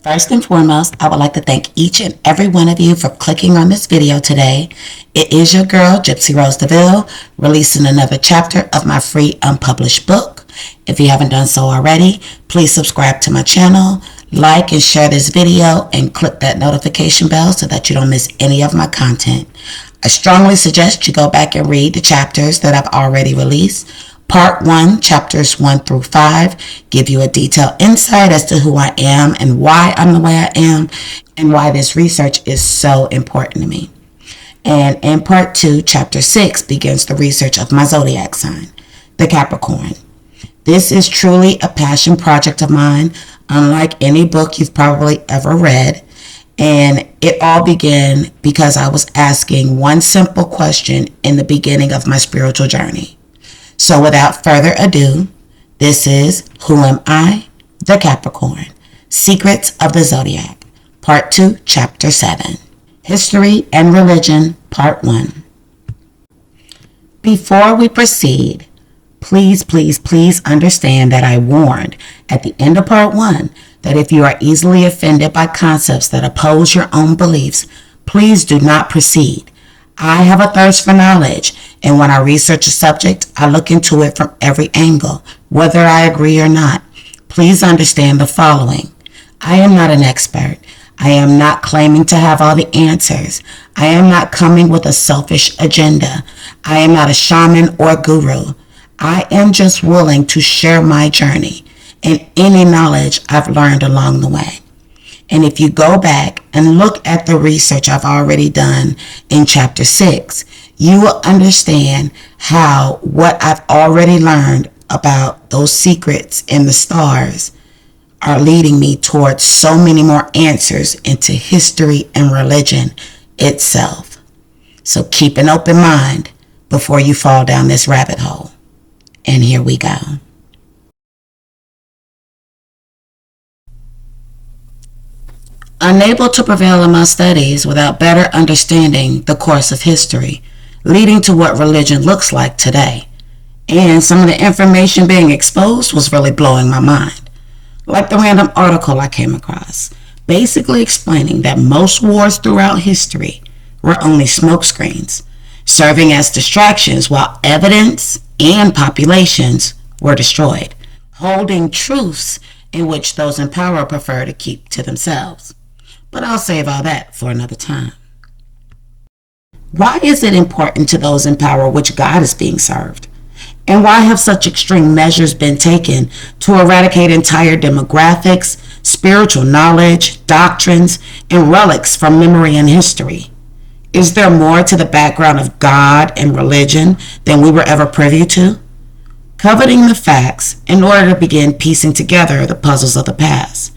First and foremost, I would like to thank each and every one of you for clicking on this video today. It is your girl, Gypsy Deville, releasing another chapter of my free unpublished book. If you haven't done so already, please subscribe to my channel, like and share this video, and click that notification bell so that you don't miss any of my content. I strongly suggest you go back and read the chapters that I've already released. Part 1, chapters 1 through 5, give you a detailed insight as to who I am and why I'm the way I am and why this research is so important to me. And in part 2, chapter 6, begins the research of my zodiac sign, the Capricorn. This is truly a passion project of mine, unlike any book you've probably ever read. And it all began because I was asking one simple question in the beginning of my spiritual journey. So without further ado, this is Who Am I? The Capricorn, Secrets of the Zodiac, Part 2, Chapter 7, History and Religion, Part 1. Before we proceed, please understand that I warned at the end of Part 1 that if you are easily offended by concepts that oppose your own beliefs, please do not proceed. I have a thirst for knowledge, and when I research a subject, I look into it from every angle, whether I agree or not. Please understand the following. I am not an expert. I am not claiming to have all the answers. I am not coming with a selfish agenda. I am not a shaman or guru. I am just willing to share my journey and any knowledge I've learned along the way. And if you go back and look at the research I've already done in chapter 6, you will understand how what I've already learned about those secrets in the stars are leading me towards so many more answers into history and religion itself. So keep an open mind before you fall down this rabbit hole. And here we go. Unable to prevail in my studies without better understanding the course of history, leading to what religion looks like today. And some of the information being exposed was really blowing my mind. Like the random article I came across, basically explaining that most wars throughout history were only smokescreens, serving as distractions while evidence and populations were destroyed, holding truths in which those in power prefer to keep to themselves. But I'll save all that for another time. Why is it important to those in power which God is being served? And why have such extreme measures been taken to eradicate entire demographics, spiritual knowledge, doctrines, and relics from memory and history? Is there more to the background of God and religion than we were ever privy to? Coveting the facts in order to begin piecing together the puzzles of the past.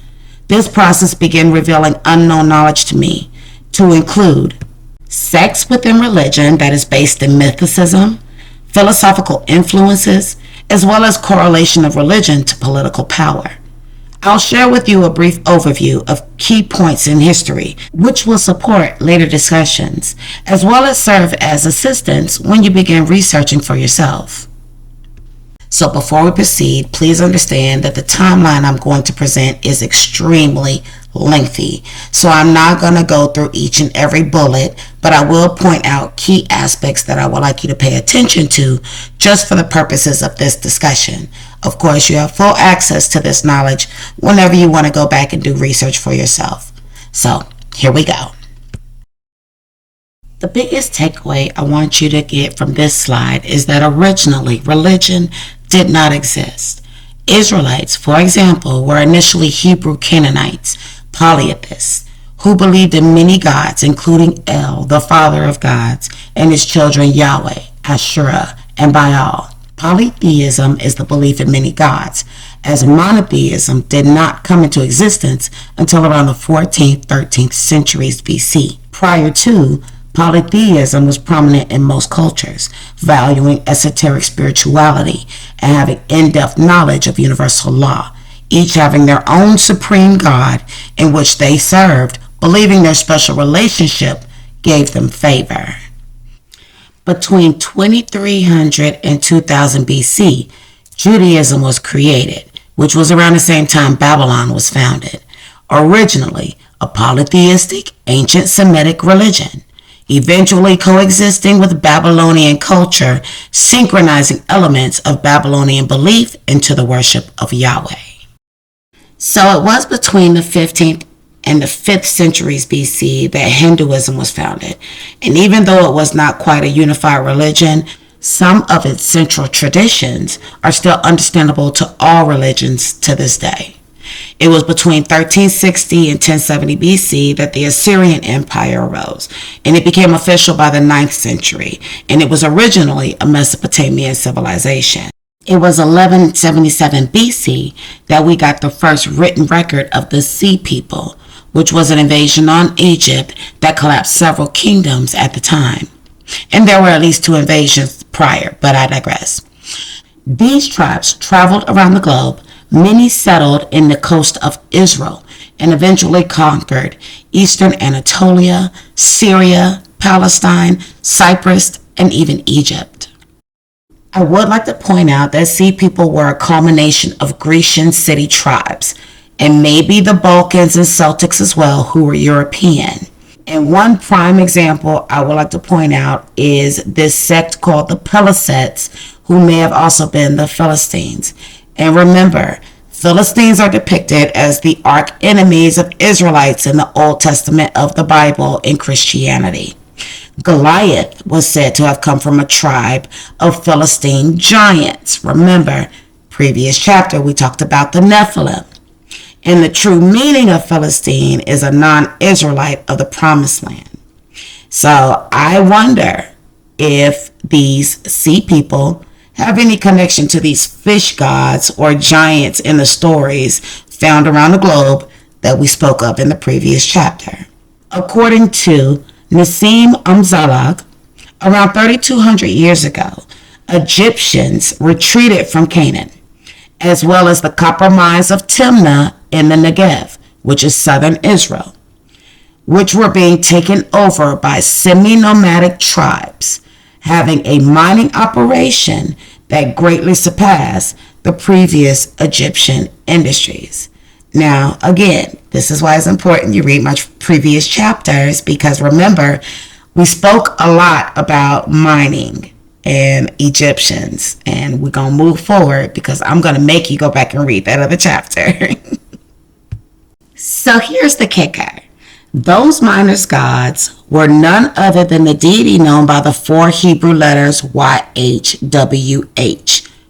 This process began revealing unknown knowledge to me, to include sex within religion that is based in mythicism, philosophical influences, as well as correlation of religion to political power. I'll share with you a brief overview of key points in history, which will support later discussions, as well as serve as assistance when you begin researching for yourself. So before we proceed, please understand that the timeline I'm going to present is extremely lengthy. So I'm not going to go through each and every bullet, but I will point out key aspects that I would like you to pay attention to just for the purposes of this discussion. Of course, you have full access to this knowledge whenever you want to go back and do research for yourself. So here we go. The biggest takeaway I want you to get from this slide is that originally religion did not exist. Israelites, for example, were initially Hebrew Canaanites, polytheists, who believed in many gods, including El, the father of gods, and his children Yahweh, Asherah, and Baal. Polytheism is the belief in many gods, as monotheism did not come into existence until around the 14th, 13th centuries BC. Prior to, polytheism was prominent in most cultures, valuing esoteric spirituality and having in-depth knowledge of universal law, each having their own supreme God in which they served, believing their special relationship gave them favor. Between 2300 and 2000 BC, Judaism was created, which was around the same time Babylon was founded. originally a polytheistic ancient Semitic religion, eventually coexisting with Babylonian culture, synchronizing elements of Babylonian belief into the worship of Yahweh. So it was between the 15th and the 5th centuries BC that Hinduism was founded, and even though it was not quite a unified religion, some of its central traditions are still understandable to all religions to this day. It was between 1360 and 1070 BC that the Assyrian Empire arose, and it became official by the 9th century, and it was originally a Mesopotamian civilization. It was 1177 BC that we got the first written record of the Sea People, which was an invasion on Egypt that collapsed several kingdoms at the time. And there were at least 2 invasions prior, but I digress. These tribes traveled around the globe. Many settled in the coast of Israel and eventually conquered eastern Anatolia, Syria, Palestine, Cyprus, and even Egypt. I would like to point out that Sea People were a culmination of Grecian city tribes, and maybe the Balkans and Celtics as well, who were European. And one prime example I would like to point out is this sect called the Pelasets, who may have also been the Philistines. And remember, Philistines are depicted as the arch enemies of Israelites in the Old Testament of the Bible in Christianity. Goliath was said to have come from a tribe of Philistine giants. Remember, previous chapter we talked about the Nephilim. And the true meaning of Philistine is a non-Israelite of the Promised Land. So I wonder if these Sea People have any connection to these fish gods or giants in the stories found around the globe that we spoke of in the previous chapter. According to Nassim Amzalag, around 3,200 years ago, Egyptians retreated from Canaan, as well as the copper mines of Timnah in the Negev, which is southern Israel, which were being taken over by semi-nomadic tribes, having a mining operation that greatly surpassed the previous Egyptian industries. Now, again, this is why it's important you read my previous chapters, because remember, we spoke a lot about mining and Egyptians, and we're going to move forward because I'm going to make you go back and read that other chapter. So here's the kicker. Those miners' gods were none other than the deity known by the 4 Hebrew letters YHWH,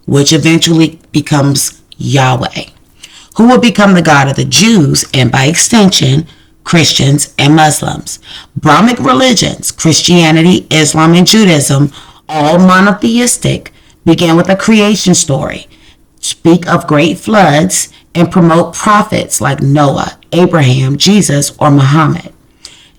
which eventually becomes Yahweh, who will become the God of the Jews and by extension, Christians and Muslims. Brahmic religions, Christianity, Islam, and Judaism, all monotheistic, began with a creation story, speak of great floods, and promote prophets like Noah, Abraham, Jesus, or Muhammad.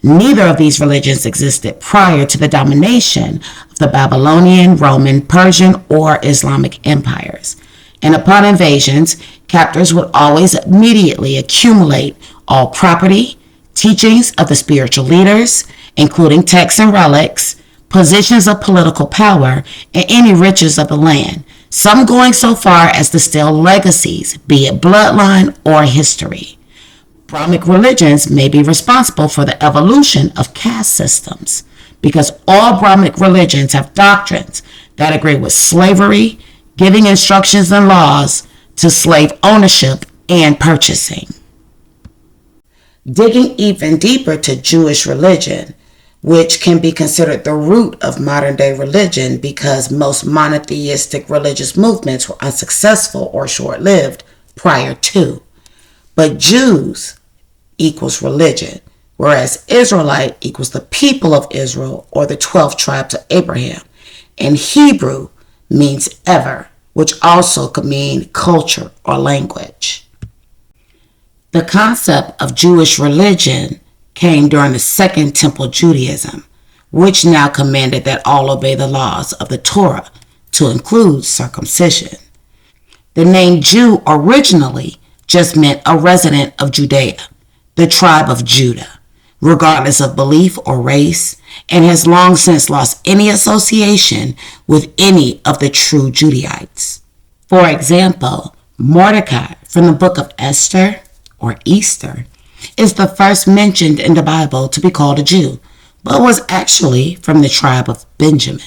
Neither of these religions existed prior to the domination of the Babylonian, Roman, Persian, or Islamic empires. And upon invasions, captors would always immediately accumulate all property, teachings of the spiritual leaders, including texts and relics, positions of political power, and any riches of the land, some going so far as to steal legacies, be it bloodline or history. Brahmic religions may be responsible for the evolution of caste systems, because all Brahmic religions have doctrines that agree with slavery, giving instructions and laws to slave ownership and purchasing. Digging even deeper to Jewish religion, which can be considered the root of modern-day religion because most monotheistic religious movements were unsuccessful or short-lived prior to. But Jews equals religion, whereas Israelite equals the people of Israel or the 12 tribes of Abraham. And Hebrew means ever, which also could mean culture or language. The concept of Jewish religion came during the Second Temple Judaism, which now commanded that all obey the laws of the Torah, to include circumcision. The name Jew originally just meant a resident of Judea, the tribe of Judah, regardless of belief or race, and has long since lost any association with any of the true Judaites. For example, Mordecai from the book of Esther or Easter is the first mentioned in the Bible to be called a Jew, but was actually from the tribe of Benjamin.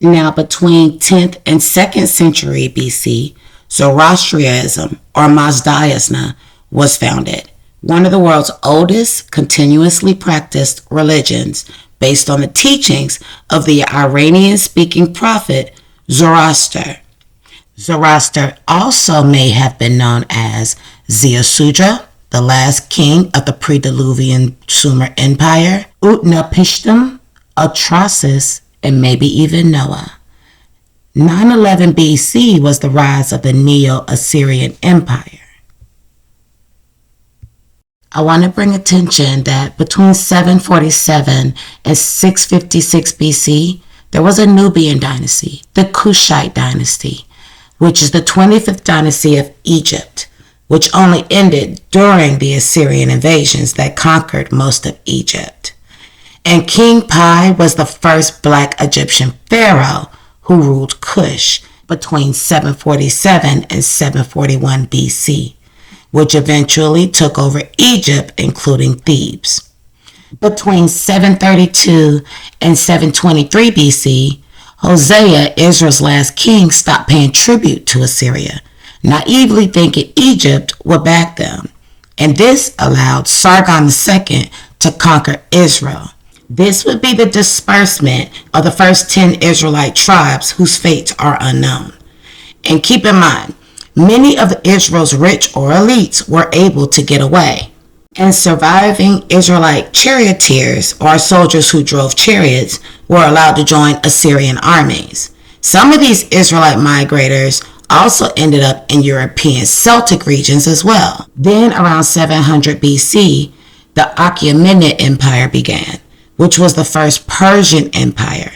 Now, between 10th and 2nd century BC, Zoroastrianism, or Mazdaism, was founded, one of the world's oldest continuously practiced religions based on the teachings of the Iranian-speaking prophet Zoroaster. Zoroaster also may have been known as Ziusudra, the last king of the pre-Diluvian Sumer Empire, Utnapishtim, Atrasis, and maybe even Noah. 911 BC was the rise of the Neo-Assyrian Empire. I want to bring attention that between 747 and 656 BC, there was a Nubian dynasty, the Kushite dynasty, which is the 25th dynasty of Egypt, which only ended during the Assyrian invasions that conquered most of Egypt. And King Pi was the first black Egyptian pharaoh who ruled Kush between 747 and 741 BC, which eventually took over Egypt, including Thebes. Between 732 and 723 BC, Hosea, Israel's last king, stopped paying tribute to Assyria, naively thinking Egypt would back them. And this allowed Sargon II to conquer Israel. This would be the disbursement of the first 10 Israelite tribes whose fates are unknown. And keep in mind, many of Israel's rich or elites were able to get away. And surviving Israelite charioteers, or soldiers who drove chariots, were allowed to join Assyrian armies. Some of these Israelite migrators also ended up in European Celtic regions as well. Then around 700 BC, the Achaemenid Empire began, which was the first Persian empire.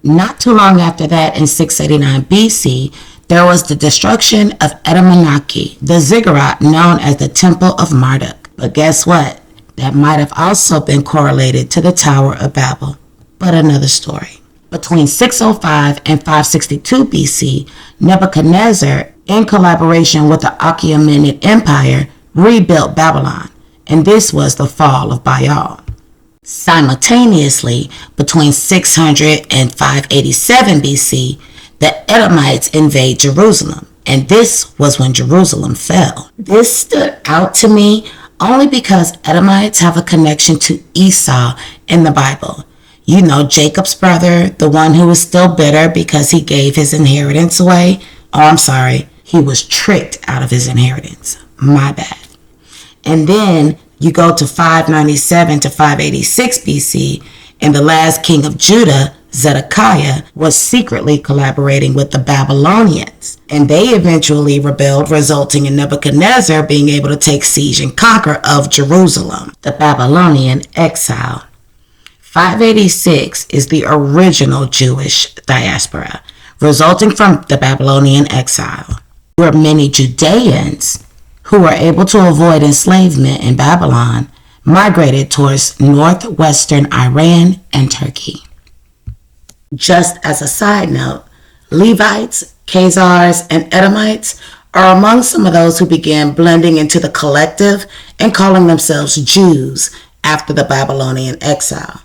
Not too long after that, in 689 BC, there was the destruction of Edamanaki, the ziggurat known as the Temple of Marduk. But guess what? That might have also been correlated to the Tower of Babel. But another story. Between 605 and 562 BC, Nebuchadnezzar, in collaboration with the Achaemenid Empire, rebuilt Babylon, and this was the fall of Baal. Simultaneously, between 600 and 587 BC, the Edomites invade Jerusalem, and this was when Jerusalem fell. This stood out to me only because Edomites have a connection to Esau in the Bible. You know, Jacob's brother, the one who was still bitter because he gave his inheritance away. Oh, I'm sorry. He was tricked out of his inheritance. My bad. And then you go to 597 to 586 BC, and the last king of Judah, Zedekiah, was secretly collaborating with the Babylonians, and they eventually rebelled, resulting in Nebuchadnezzar being able to take siege and conquer of Jerusalem, the Babylonian exile. 586 is the original Jewish diaspora, resulting from the Babylonian exile, where many Judeans who were able to avoid enslavement in Babylon migrated towards northwestern Iran and Turkey. Just as a side note, Levites, Khazars, and Edomites are among some of those who began blending into the collective and calling themselves Jews after the Babylonian exile.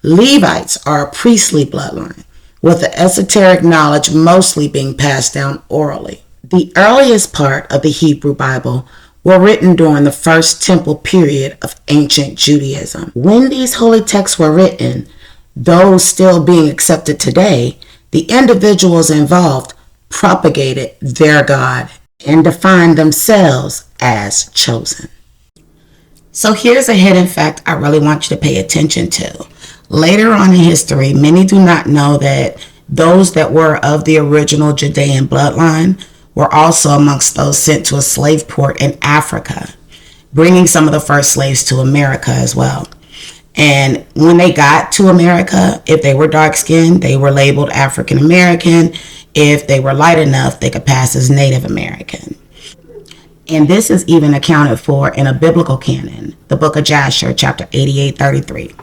Levites are a priestly bloodline, with the esoteric knowledge mostly being passed down orally. The earliest part of the Hebrew Bible were written during the First Temple period of ancient Judaism. When these holy texts were written, those still being accepted today, the individuals involved propagated their God and defined themselves as chosen. So here's a hidden fact I really want you to pay attention to. Later on in history, many do not know that those that were of the original Judean bloodline were also amongst those sent to a slave port in Africa, bringing some of the first slaves to America as well. And when they got to America, if they were dark-skinned, they were labeled African American. If they were light enough, they could pass as Native American. And this is even accounted for in a biblical canon, the book of Jasher, chapter 88:33.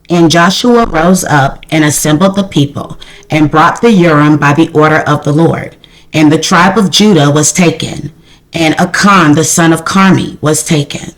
And Joshua rose up and assembled the people and brought the Urim by the order of the Lord. And the tribe of Judah was taken, and Akan, the son of Carmi, was taken.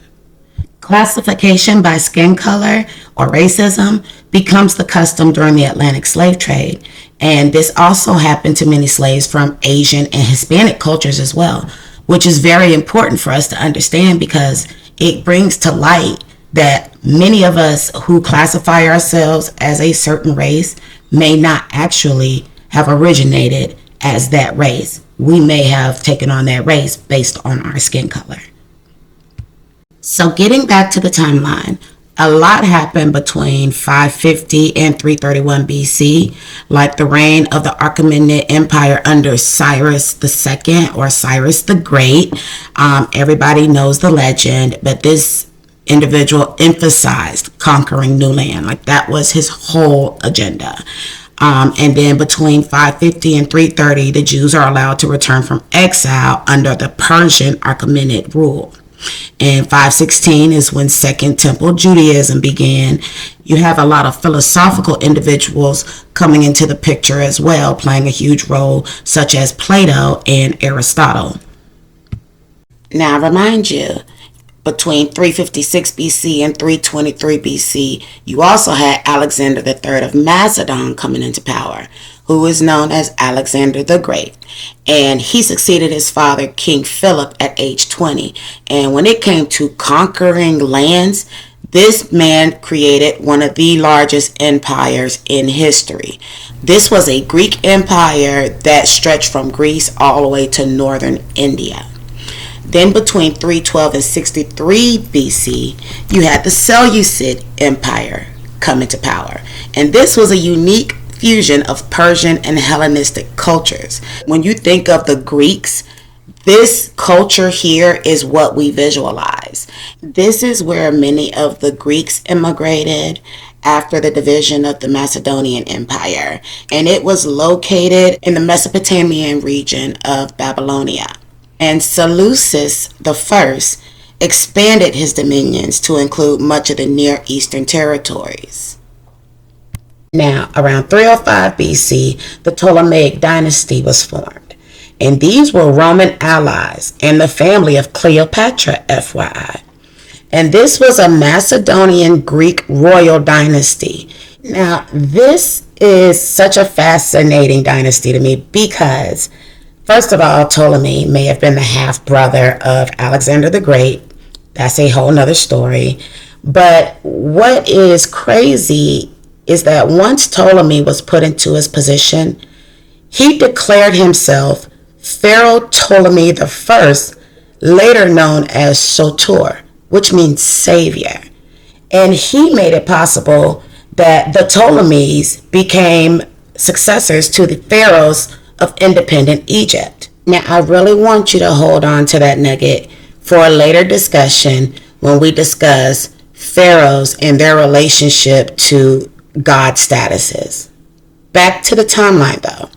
Classification by skin color or racism becomes the custom during the Atlantic slave trade, and this also happened to many slaves from Asian and Hispanic cultures as well, which is very important for us to understand because it brings to light that many of us who classify ourselves as a certain race may not actually have originated as that race. We may have taken on that race based on our skin color. So getting back to the timeline, a lot happened between 550 and 331 BC, like the reign of the Achaemenid Empire under Cyrus II or Cyrus the Great. Everybody knows the legend, but this individual emphasized conquering new land. Like that was his whole agenda. And then between 550 and 330, the Jews are allowed to return from exile under the Persian Achaemenid rule. And 516 is when Second Temple Judaism began. You have a lot of philosophical individuals coming into the picture as well, playing a huge role, such as Plato and Aristotle. Now, I remind you, between 356 BC and 323 BC, you also had Alexander III of Macedon coming into power, who is known as Alexander the Great. And he succeeded his father, King Philip, at age 20. And when it came to conquering lands, this man created one of the largest empires in history. This was a Greek empire that stretched from Greece all the way to northern India. Then between 312 and 63 BC, you had the Seleucid Empire come into power. And this was a unique fusion of Persian and Hellenistic cultures. When you think of the Greeks, this culture here is what we visualize. This is where many of the Greeks immigrated after the division of the Macedonian Empire, and it was located in the Mesopotamian region of Babylonia. And Seleucus I expanded his dominions to include much of the Near Eastern territories. Now, around 305 BC, the Ptolemaic dynasty was formed. And these were Roman allies and the family of Cleopatra, FYI. And this was a Macedonian Greek royal dynasty. Now, this is such a fascinating dynasty to me because, first of all, Ptolemy may have been the half-brother of Alexander the Great. That's a whole nother story. But what is crazy is that once Ptolemy was put into his position, he declared himself Pharaoh Ptolemy I, later known as Soter, which means savior. And he made it possible that the Ptolemies became successors to the pharaohs of independent Egypt. Now, I really want you to hold on to that nugget for a later discussion when we discuss pharaohs and their relationship to God statuses. Back to the timeline though.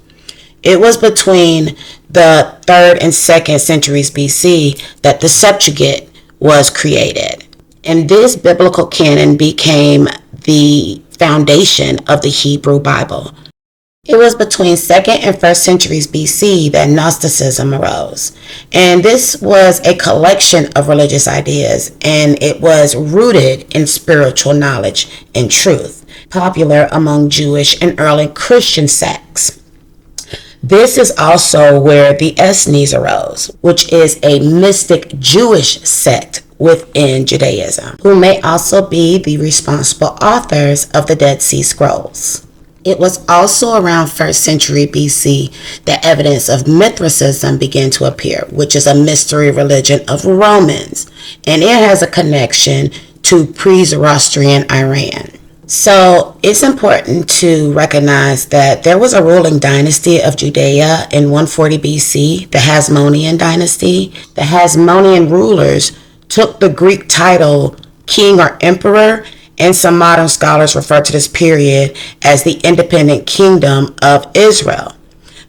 It was between the 3rd and 2nd centuries BC that the Septuagint was created. And this biblical canon became the foundation of the Hebrew Bible. It was between 2nd and 1st centuries BC that Gnosticism arose. And this was a collection of religious ideas, and it was rooted in spiritual knowledge and truth, popular among Jewish and early Christian sects. This is also where the Essenes arose, which is a mystic Jewish sect within Judaism, who may also be the responsible authors of the Dead Sea Scrolls. It was also around 1st century BC that evidence of Mithricism began to appear, which is a mystery religion of Romans, and it has a connection to pre-Zoroastrian Iran. So it's important to recognize that there was a ruling dynasty of Judea in 140 BC, the Hasmonean dynasty. The Hasmonean rulers took the Greek title king or emperor, and some modern scholars refer to this period as the independent kingdom of Israel.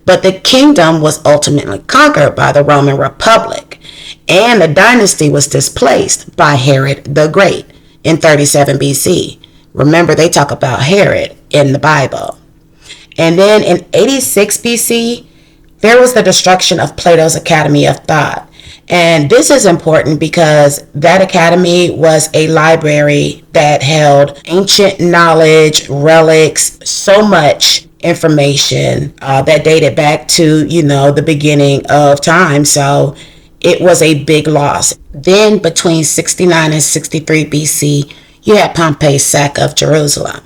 But the kingdom was ultimately conquered by the Roman Republic, and the dynasty was displaced by Herod the Great in 37 BC. Remember, they talk about Herod in the Bible. And then in 86 BC, there was the destruction of Plato's Academy of Thought. And this is important because that academy was a library that held ancient knowledge, relics, so much information that dated back to, the beginning of time. So it was a big loss. Then between 69 and 63 BC, you had Pompey's sack of Jerusalem.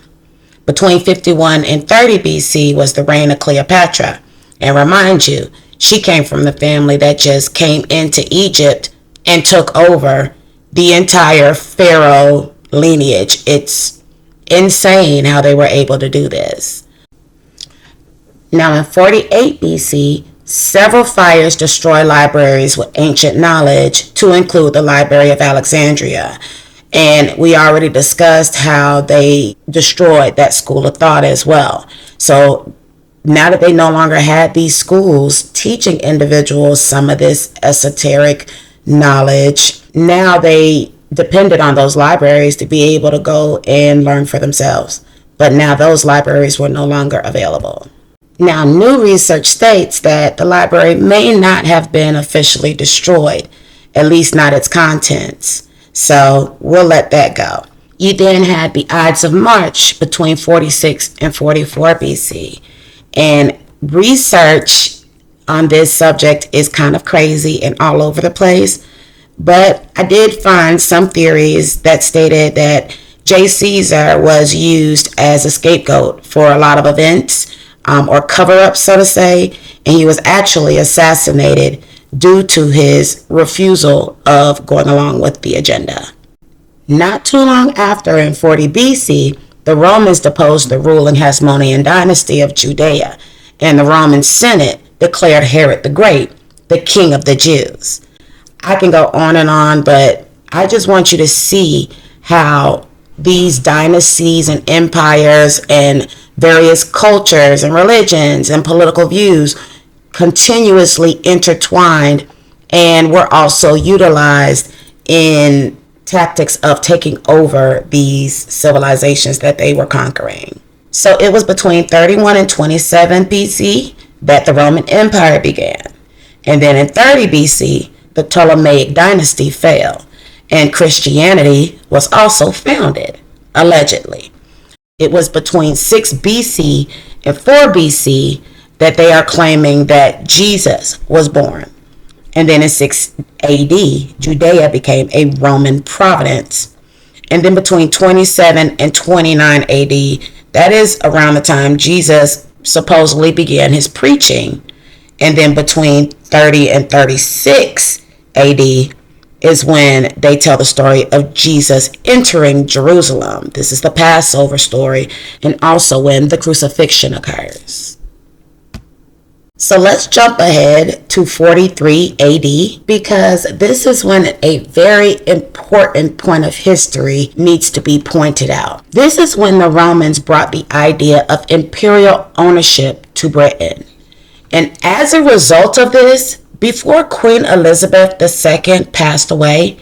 Between 51 and 30 BC was the reign of Cleopatra. And remind you, she came from the family that just came into Egypt and took over the entire pharaoh lineage. It's insane how they were able to do this. Now in 48 BC, several fires destroyed libraries with ancient knowledge, to include the Library of Alexandria. And we already discussed how they destroyed that school of thought as well. So now that they no longer had these schools teaching individuals some of this esoteric knowledge, now they depended on those libraries to be able to go and learn for themselves. But now those libraries were no longer available. Now, new research states that the library may not have been officially destroyed, at least not its contents. So we'll let that go. You then had the Ides of March between 46 and 44 BC. And research on this subject is kind of crazy and all over the place. But I did find some theories that stated that J. Caesar was used as a scapegoat for a lot of events, or cover-up, so to say. And he was actually assassinated due to his refusal of going along with the agenda. Not too long after, in 40 BC, the Romans deposed the ruling Hasmonean dynasty of Judea, and the Roman Senate declared Herod the Great the king of the Jews. I can go on and on, but I just want you to see how these dynasties and empires and various cultures and religions and political views continuously intertwined and were also utilized in tactics of taking over these civilizations that they were conquering. So it was between 31 and 27 BC that the Roman Empire began. And then in 30 BC, the Ptolemaic dynasty fell, and Christianity was also founded, allegedly. It was between 6 BC and 4 BC that they are claiming that Jesus was born. And then in 6 AD, Judea became a Roman province. And then between 27 and 29 AD, that is around the time Jesus supposedly began his preaching. And then between 30 and 36 AD is when they tell the story of Jesus entering Jerusalem. This is the Passover story, and also when the crucifixion occurs. So let's jump ahead to 43 AD, because this is when a very important point of history needs to be pointed out. This is when the Romans brought the idea of imperial ownership to Britain. And as a result of this, before Queen Elizabeth II passed away,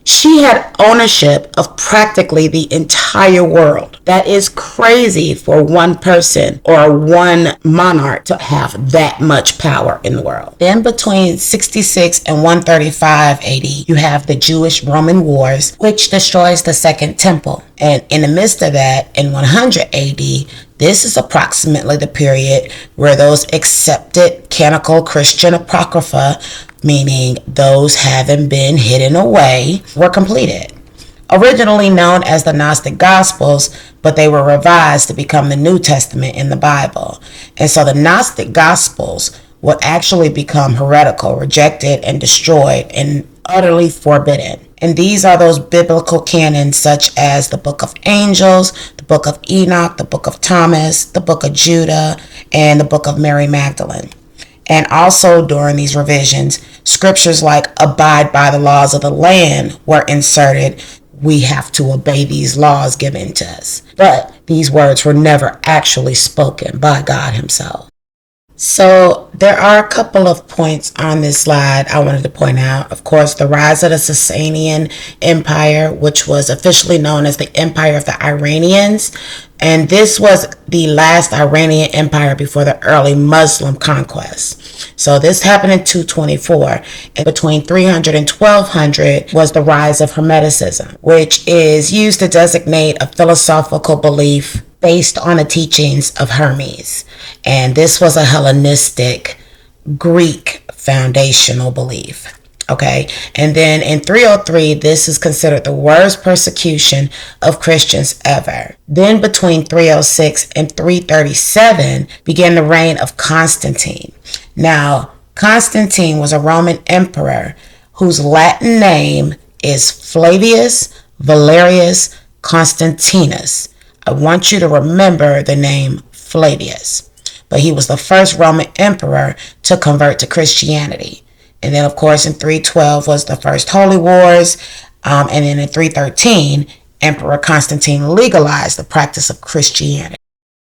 she had ownership of practically the entire world. That is crazy for one person or one monarch to have that much power in the world. Then between 66 and 135 AD, you have the Jewish-Roman Wars, which destroys the Second Temple. And in the midst of that, in 100 AD, this is approximately the period where those accepted canonical Christian apocrypha, meaning those having been hidden away, were completed. Originally known as the Gnostic Gospels, but they were revised to become the New Testament in the Bible. And so the Gnostic Gospels would actually become heretical, rejected, and destroyed, and utterly forbidden. And these are those biblical canons such as the Book of Angels, the Book of Enoch, the Book of Thomas, the Book of Judah, and the Book of Mary Magdalene. And also during these revisions, scriptures like abide by the laws of the land were inserted. We have to obey these laws given to us. But these words were never actually spoken by God himself. So there are a couple of points on this slide I wanted to point out. Of course, the rise of the Sasanian Empire, which was officially known as the Empire of the Iranians. And this was the last Iranian empire before the early Muslim conquest. So this happened in 224. And between 300 and 1200 was the rise of Hermeticism, which is used to designate a philosophical belief based on the teachings of Hermes. And this was a Hellenistic Greek foundational belief. Okay, and then in 303, this is considered the worst persecution of Christians ever. Then between 306 and 337 began the reign of Constantine. Now, Constantine was a Roman emperor whose Latin name is Flavius Valerius Constantinus. I want you to remember the name Flavius. But he was the first Roman emperor to convert to Christianity. And then, of course, in 312 was the first Holy Wars. And then in 313, Emperor Constantine legalized the practice of Christianity.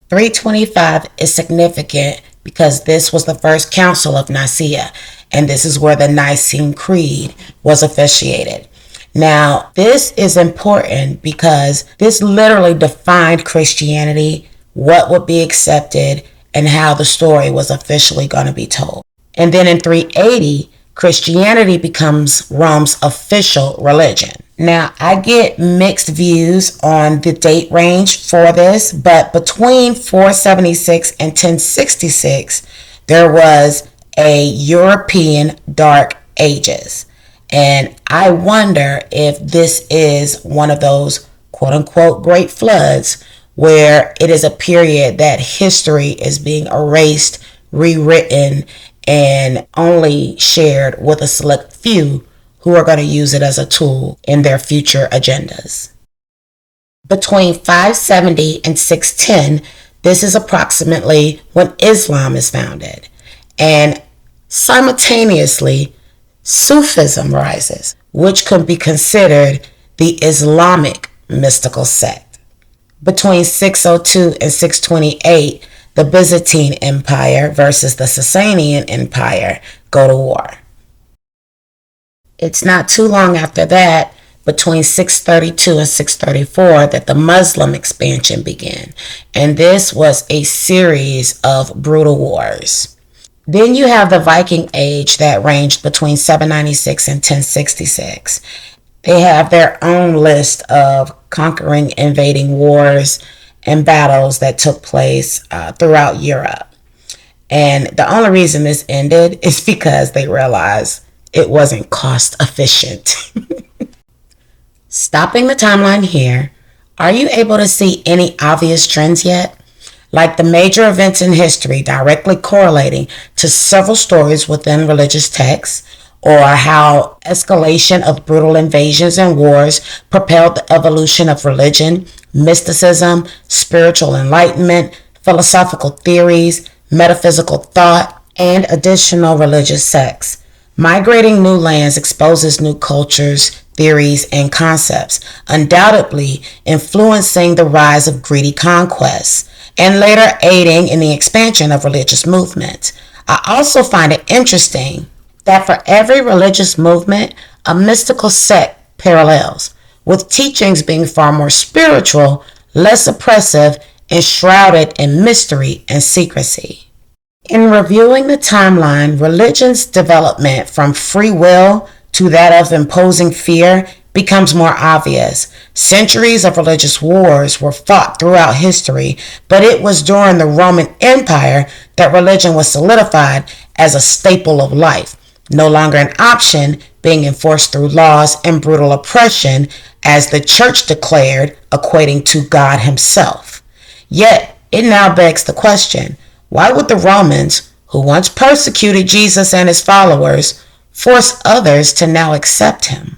325 is significant because this was the first Council of Nicaea. And this is where the Nicene Creed was officiated. Now, this is important because this literally defined Christianity, what would be accepted, and how the story was officially going to be told. And then in 380, Christianity becomes Rome's official religion. Now, I get mixed views on the date range for this, but between 476 and 1066, there was a European Dark Ages. And I wonder if this is one of those quote-unquote great floods where it is a period that history is being erased, rewritten, and only shared with a select few who are going to use it as a tool in their future agendas. Between 570 and 610, this is approximately when Islam is founded. And simultaneously, Sufism rises, which could be considered the Islamic mystical sect. Between 602 and 628, the Byzantine Empire versus the Sasanian Empire go to war. It's not too long after that, between 632 and 634, that the Muslim expansion began. And this was a series of brutal wars. Then you have the Viking Age that ranged between 796 and 1066. They have their own list of conquering, invading wars and battles that took place throughout Europe. And the only reason this ended is because they realized it wasn't cost efficient. Stopping the timeline here, are you able to see any obvious trends yet? Like the major events in history directly correlating to several stories within religious texts, or how escalation of brutal invasions and wars propelled the evolution of religion, mysticism, spiritual enlightenment, philosophical theories, metaphysical thought, and additional religious sects. Migrating new lands exposes new cultures, theories, and concepts, undoubtedly influencing the rise of greedy conquests, and later aiding in the expansion of religious movements. I also find it interesting that for every religious movement, a mystical sect parallels, with teachings being far more spiritual, less oppressive, and shrouded in mystery and secrecy. In reviewing the timeline, religion's development from free will to that of imposing fear becomes more obvious. Centuries of religious wars were fought throughout history, but it was during the Roman Empire that religion was solidified as a staple of life, no longer an option, being enforced through laws and brutal oppression, as the church declared, equating to God himself. Yet, it now begs the question, why would the Romans, who once persecuted Jesus and his followers, force others to now accept him?